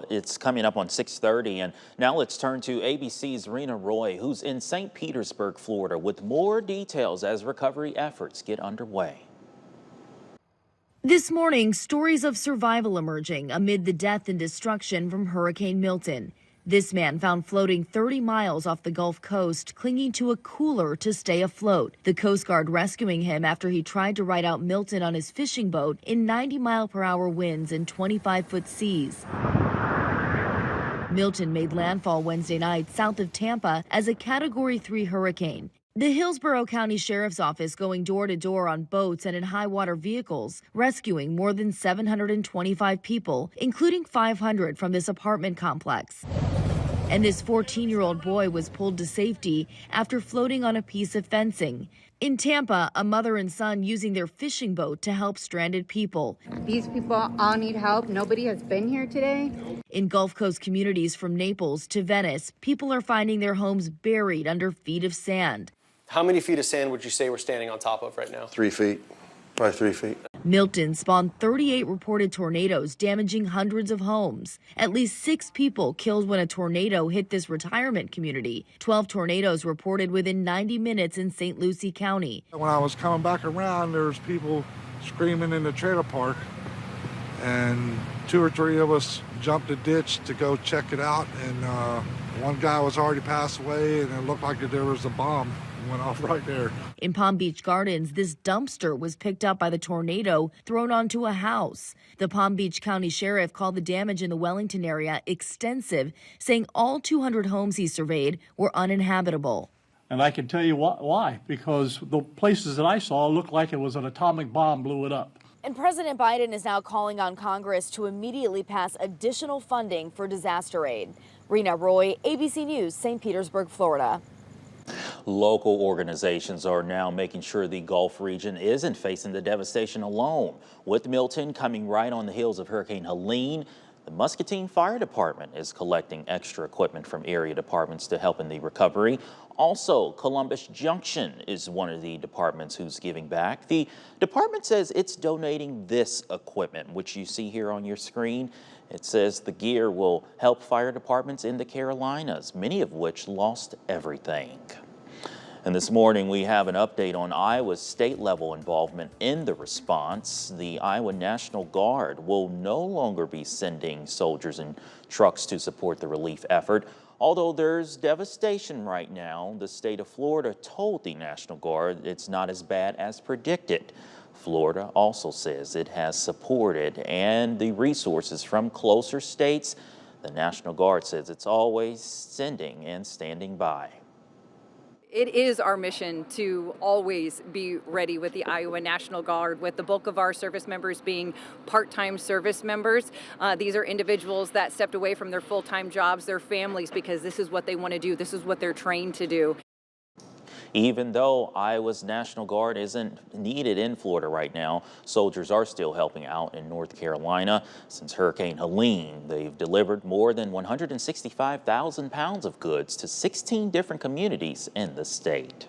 It's coming up on 6:30, and now let's turn to ABC's Rena Roy, who's in St. Petersburg, Florida, with more details as recovery efforts get underway. This morning, stories of survival emerging amid the death and destruction from Hurricane Milton. This man found floating 30 miles off the Gulf Coast, clinging to a cooler to stay afloat. The Coast Guard rescuing him after he tried to ride out Milton on his fishing boat in 90-mile-per-hour winds and 25-foot seas. Milton made landfall Wednesday night south of Tampa as a Category 3 hurricane. The Hillsborough County Sheriff's Office going door to door on boats and in high water vehicles, rescuing more than 725 people, including 500 from this apartment complex. And this 14-year-old boy was pulled to safety after floating on a piece of fencing. In Tampa, a mother and son using their fishing boat to help stranded people. These people all need help. Nobody has been here today. In Gulf Coast communities from Naples to Venice, people are finding their homes buried under feet of sand. How many feet of sand would you say we're standing on top of right now? 3 feet, probably 3 feet. Milton spawned 38 reported tornadoes, damaging hundreds of homes. At least 6 people killed when a tornado hit this retirement community. 12 tornadoes reported within 90 minutes in St. Lucie County. When I was coming back around, there was people screaming in the trailer park, and 2 or 3 of us jumped the ditch to go check it out, and one guy was already passed away, and it looked like there was a bomb. Went off right there. In Palm Beach Gardens, this dumpster was picked up by the tornado thrown onto a house. The Palm Beach County Sheriff called the damage in the Wellington area extensive, saying all 200 homes he surveyed were uninhabitable. And I can tell you why, because the places that I saw looked like it was an atomic bomb blew it up. And President Biden is now calling on Congress to immediately pass additional funding for disaster aid. Rena Roy, ABC News, St. Petersburg, Florida. Local organizations are now making sure the Gulf region isn't facing the devastation alone. With Milton coming right on the heels of Hurricane Helene, the Muscatine Fire Department is collecting extra equipment from area departments to help in the recovery. Also, Columbus Junction is one of the departments who's giving back. The department says it's donating this equipment, which you see here on your screen. It says the gear will help fire departments in the Carolinas, many of which lost everything. And this morning we have an update on Iowa's state-level involvement in the response. The Iowa National Guard will no longer be sending soldiers and trucks to support the relief effort. Although there's devastation right now, the state of Florida told the National Guard it's not as bad as predicted. Florida also says it has supported and the resources from closer states. The National Guard says it's always sending and standing by. It is our mission to always be ready with the Iowa National Guard, with the bulk of our service members being part-time service members. These are individuals that stepped away from their full-time jobs, their families, because this is what they want to do. This is what they're trained to do. Even though Iowa's National Guard isn't needed in Florida right now, soldiers are still helping out in North Carolina. Since Hurricane Helene, they've delivered more than 165,000 pounds of goods to 16 different communities in the state.